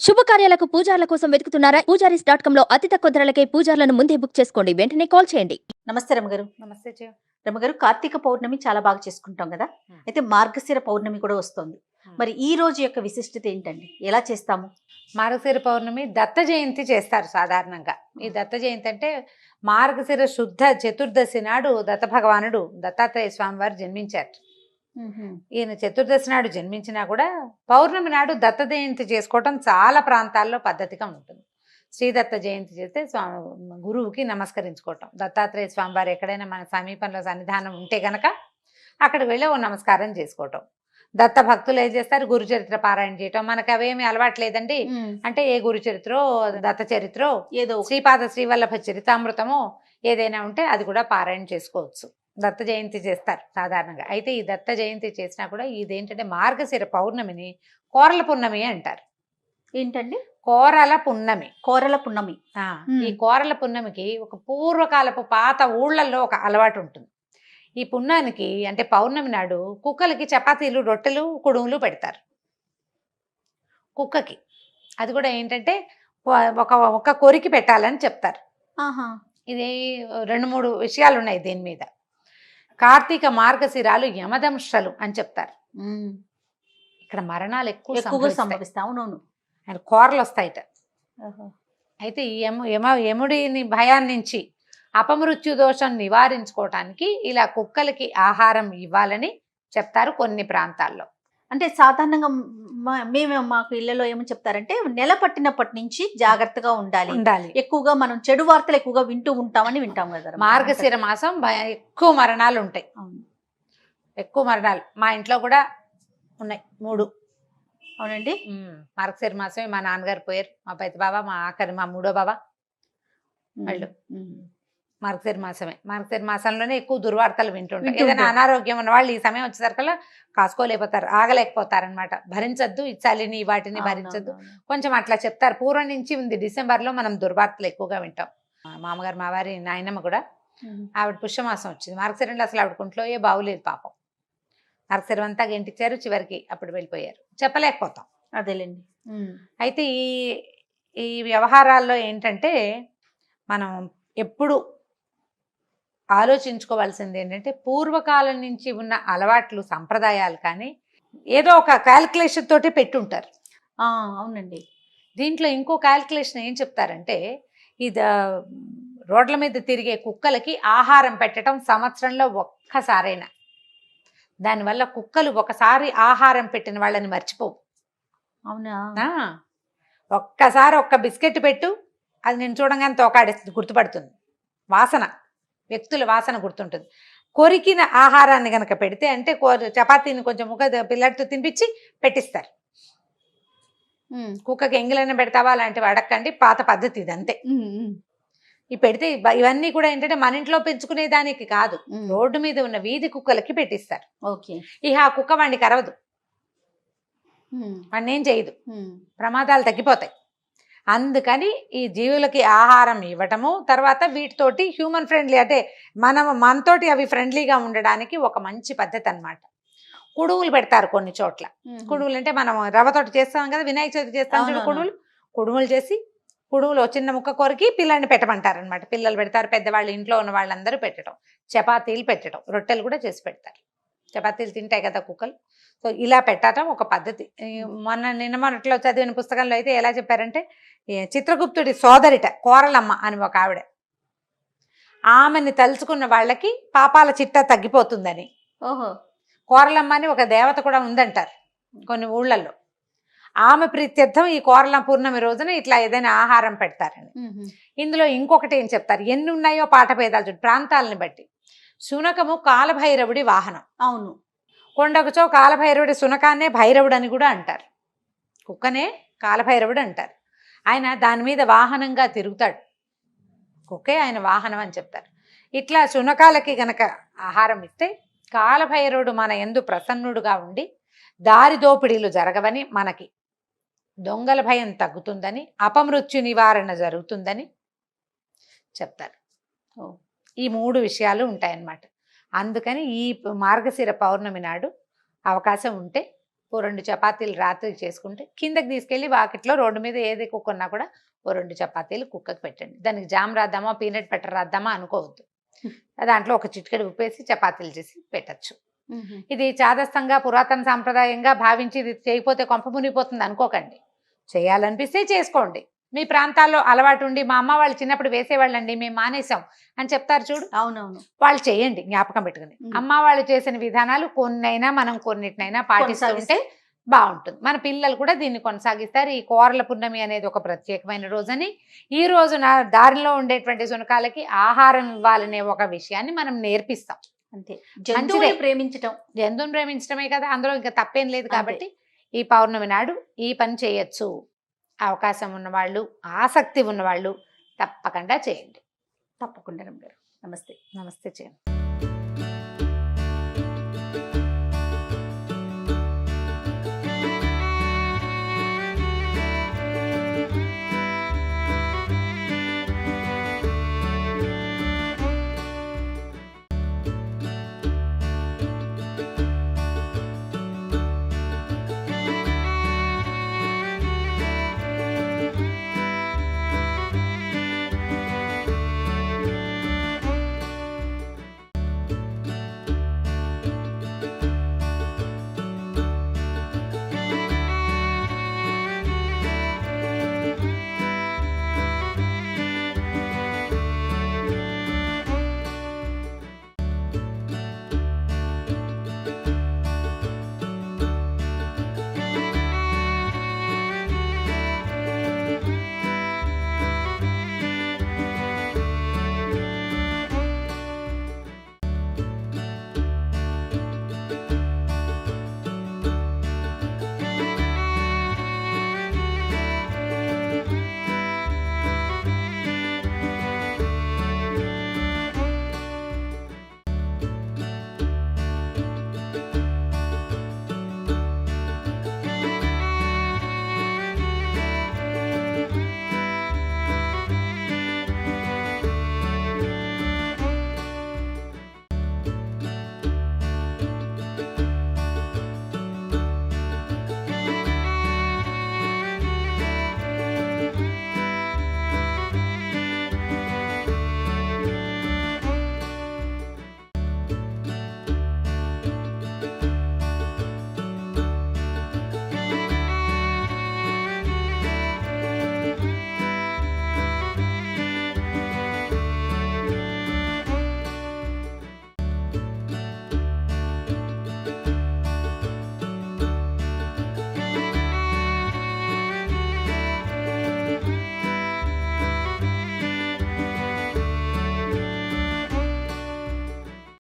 శుభకార్యాలకు పూజార్ల కోసం వెతుకుతున్నారా? పూజారీస్.com లో అతి తక్కువ ధరలకే పూజార్లను ముందే బుక్ చేసుకోండి. వెంటనే కాల్ చేయండి. నమస్తే రమగారు. నమస్తే జయ. రమగారు, కార్తీక పౌర్ణమి చాలా బాగా చేసుకుంటాం కదా. అయితే మార్గశిర పౌర్ణమి కూడా వస్తుంది. మరి ఈ రోజు యొక్క విశిష్టత ఏంటండి? ఎలా చేస్తాము? మార్గశిర పౌర్ణమి దత్త జయంతి చేస్తారు సాధారణంగా. ఈ దత్త జయంతి అంటే మార్గశిర శుద్ధ చతుర్దశి నాడు దత్త భగవానుడు దత్తాత్రేయ స్వామి వారు జన్మించారు. ఈయన చతుర్దశి నాడు జన్మించినా కూడా పౌర్ణమి నాడు దత్త జయంతి చేసుకోవటం చాలా ప్రాంతాల్లో పద్ధతిగా ఉంటుంది. శ్రీదత్త జయంతి చేస్తే స్వామి గురువుకి నమస్కరించుకోవటం. దత్తాత్రేయ స్వామి వారు ఎక్కడైనా మన సమీపంలో సన్నిధానం ఉంటే గనక అక్కడికి వెళ్ళి ఓ నమస్కారం చేసుకోవటం. దత్త భక్తులు ఏం చేస్తారు, గురు చరిత్ర పారాయణ చేయటం. మనకు అవేమి అలవాట్లేదండి. అంటే ఏ గురు చరిత్రో దత్త చరిత్రో ఏదో శ్రీపాద శ్రీవల్లభ చరితామృతమో ఏదైనా ఉంటే అది కూడా పారాయణ చేసుకోవచ్చు. దత్త జయంతి చేస్తారు సాధారణంగా. అయితే ఈ దత్త జయంతి చేసినా కూడా ఇదేంటంటే మార్గశిర పౌర్ణమిని కోరల పున్నమి అంటారు. ఏంటండి? కోరల పున్నమి. కోరల పున్నమి. ఈ కోరల పున్నమికి ఒక పూర్వకాలపు పాత ఊళ్ళల్లో ఒక అలవాటు ఉంటుంది. ఈ పున్నానికి అంటే పౌర్ణమి నాడు కుక్కలకి చపాతీలు, రొట్టెలు, కుడుములు పెడతారు కుక్కకి. అది కూడా ఏంటంటే ఒక కొరికి పెట్టాలని చెప్తారు. ఇది 2-3 విషయాలు ఉన్నాయి దీని మీద. కార్తీక మార్గశిరాలు యమదంశలు అని చెప్తారు. ఇక్కడ మరణాలు ఎక్కువగా సంభవిస్తావు. ఆయన కోరలు వస్తాయిట. అయితే ఈ యముడిని భయాన్ని నుంచి అపమృత్యు దోషం నివారించుకోవటానికి ఇలా కుక్కలకి ఆహారం ఇవ్వాలని చెప్తారు కొన్ని ప్రాంతాల్లో. అంటే సాధారణంగా మాకు ఇళ్లలో ఏమని చెప్తారంటే నెల పట్టినప్పటి నుంచి జాగ్రత్తగా ఉండాలి. ఎక్కువగా మనం చెడు వార్తలు ఎక్కువగా వింటాం కదా. మార్గశిర మాసం ఎక్కువ మరణాలు ఉంటాయి. ఎక్కువ మరణాలు మా ఇంట్లో కూడా ఉన్నాయి 3. అవునండి. మార్గశిర మాసమే మా నాన్నగారు పోయారు. మా పెద్ద బాబా, మా ఆఖరి మా 3వ బాబా వాళ్ళు మార్గశిర మాసమే. మార్గశిర మాసంలోనే ఎక్కువ దుర్వార్తలు వింటుంటారు. ఏదైనా అనారోగ్యం ఉన్న వాళ్ళు ఈ సమయం వచ్చేసరికల్లా కాసుకోలేకపోతారు, ఆగలేకపోతారనమాట. భరించద్దు ఈ చలిని వాటిని భరించద్దు కొంచెం అట్లా చెప్తారు. పూర్వం నుంచి ఉంది. డిసెంబర్లో మనం దుర్వార్తలు ఎక్కువగా వింటాం. మామగారు మా వారి నాయనమ్మ కూడా ఆవిడ పుష్యమాసం వచ్చింది. మార్గశిరంలో అసలు ఆవిడ కుంట్లో బాగులేదు పాపం. మార్గశిరం అంతా గెంటిచ్చారు, చివరికి అప్పుడు వెళ్ళిపోయారు. చెప్పలేకపోతాం. అదేలేండి. అయితే ఈ వ్యవహారాల్లో ఏంటంటే మనం ఎప్పుడు ఆలోచించుకోవాల్సింది ఏంటంటే పూర్వకాలం నుంచి ఉన్న అలవాట్లు, సంప్రదాయాలు కానీ ఏదో ఒక క్యాల్కులేషన్ తోటి పెట్టుంటారు. అవునండి. దీంట్లో ఇంకో క్యాల్కులేషన్ ఏం చెప్తారంటే ఇది రోడ్ల మీద తిరిగే కుక్కలకి ఆహారం పెట్టడం సంవత్సరంలో ఒక్కసారైనా. దానివల్ల కుక్కలు ఒకసారి ఆహారం పెట్టిన వాళ్ళని మర్చిపోవు. అవునా? ఒక్కసారి ఒక్క బిస్కెట్ పెట్టు, అది నేను చూడంగానే తోకాడేస్తుంది, గుర్తుపడుతుంది. వాసన, వ్యక్తుల వాసన గుర్తుంటుంది. కొరికిన ఆహారాన్ని కనుక పెడితే అంటే చపాతీని కొంచెం పిల్లడితో తినిపించి పెట్టిస్తారు. కుక్కకి ఎంగిలైనా పెడతావా అలాంటివి అడక్కండి, పాత పద్ధతి ఇది అంతే. ఈ పెడితే ఇవన్నీ కూడా ఏంటంటే మన ఇంట్లో పెంచుకునే దానికి కాదు, రోడ్డు మీద ఉన్న వీధి కుక్కలకి పెట్టిస్తారు. ఇక ఆ కుక్క వాడిని కరవదు, వాడిని ఏం చేయదు, ప్రమాదాలు తగ్గిపోతాయి. అందుకని ఈ జీవులకి ఆహారం ఇవ్వటము, తర్వాత వీటితోటి హ్యూమన్ ఫ్రెండ్లీ అంటే మనతోటి అవి ఫ్రెండ్లీగా ఉండడానికి ఒక మంచి పద్ధతి అన్నమాట. కుడుములు పెడతారు కొన్ని చోట్ల. కుడుములు అంటే మనం రవ్వతోటి చేస్తాం కదా, వినాయక చవితి చేస్తాం చూడు. కుడుములు చేసి కుడుములు చిన్న ముక్క కొరికి పిల్లల్ని పెట్టమంటారు అనమాట. పిల్లలు పెడతారు, పెద్దవాళ్ళు ఇంట్లో ఉన్న వాళ్ళందరూ పెట్టడం, చపాతీలు పెట్టడం, రొట్టెలు కూడా చేసి పెడతారు. చపాతీలు తింటాయి కదా కుక్కలు. సో ఇలా పెట్టడం ఒక పద్ధతి. మొన్నట్లో చదివిన పుస్తకంలో అయితే ఎలా చెప్పారంటే చిత్రగుప్తుడి సోదరిట కోరలమ్మ అని ఒక ఆవిడ, ఆమెని తలుచుకున్న వాళ్ళకి పాపాల చిట్టా తగ్గిపోతుందని. కోరలమ్మ అని ఒక దేవత కూడా ఉందంటారు కొన్ని ఊళ్ళల్లో. ఆమె ప్రీత్యర్థం ఈ కోరల పూర్ణమి రోజున ఇట్లా ఏదైనా ఆహారం పెడతారని. ఇందులో ఇంకొకటి ఏం చెప్తారు, ఎన్ని ఉన్నాయో పాఠభేదాలు చూడు ప్రాంతాలని బట్టి. శునకము కాలభైరవుడి వాహనం. అవును. కొండకుచో కాలభైరవుడి శునకాన్నే భైరవుడు అని కూడా అంటారు. కుక్కనే కాలభైరవుడు అంటారు. ఆయన దాని మీద వాహనంగా తిరుగుతాడు. కుక్కే ఆయన వాహనం అని చెప్తారు. ఇట్లా శునకాలకి గనక ఆహారం ఇస్తే కాలభైరవుడు మన యందు ప్రసన్నుడుగా ఉండి దారి దోపిడీలు జరగవని, మనకి దొంగల భయం తగ్గుతుందని, అపమృత్యు నివారణ జరుగుతుందని చెప్తారు. ఈ 3 విషయాలు ఉంటాయన్నమాట. అందుకని ఈ మార్గశిర పౌర్ణమి నాడు అవకాశం ఉంటే ఓ 2 చపాతీలు రాత్రి చేసుకుంటే కిందకి తీసుకెళ్ళి వాకిట్లో రోడ్డు మీద ఏది కుక్క ఉన్నా కూడా ఓ 2 చపాతీలు కుక్కకి పెట్టండి. దానికి జామ్ రాద్దామా పీనట్ బటర్ రాద్దామా అనుకోవద్దు. దాంట్లో ఒక చిటికెడు ఉప్పేసి చపాతీలు చేసి పెట్టచ్చు. ఇది చాదస్తంగా పురాతన సాంప్రదాయంగా భావించి ఇది చేయకపోతే కొంప మునిగిపోతుంది అనుకోకండి. చేయాలనిపిస్తే చేసుకోండి. మీ ప్రాంతాల్లో అలవాటు ఉండి మా అమ్మ వాళ్ళు చిన్నప్పుడు వేసేవాళ్ళండి మేము మానేసాం అని చెప్తారు చూడు, అవునవును, వాళ్ళు చేయండి జ్ఞాపకం పెట్టుకుని. అమ్మ వాళ్ళు చేసిన విధానాలు కొన్నైనా మనం కొన్నిటినైనా పాటిస్తుంటే బాగుంటుంది. మన పిల్లలు కూడా దీన్ని కొనసాగిస్తారు. ఈ కోరల పున్నమి అనేది ఒక ప్రత్యేకమైన రోజని, ఈ రోజున దారిలో ఉండేటువంటి శునకాలకి ఆహారం ఇవ్వాలనే ఒక విషయాన్ని మనం నేర్పిస్తాం. అంతే, జంతువుని ప్రేమించటం, జంతువుని ప్రేమించడమే కదా, అందులో ఇంకా తప్పేం లేదు. కాబట్టి ఈ పౌర్ణమి నాడు ఈ పని చేయొచ్చు. అవకాశం ఉన్నవాళ్ళు, ఆసక్తి ఉన్నవాళ్ళు తప్పకుండా చేయండి. తప్పకుండా రమ్య గారు. నమస్తే. నమస్తే చేయండి.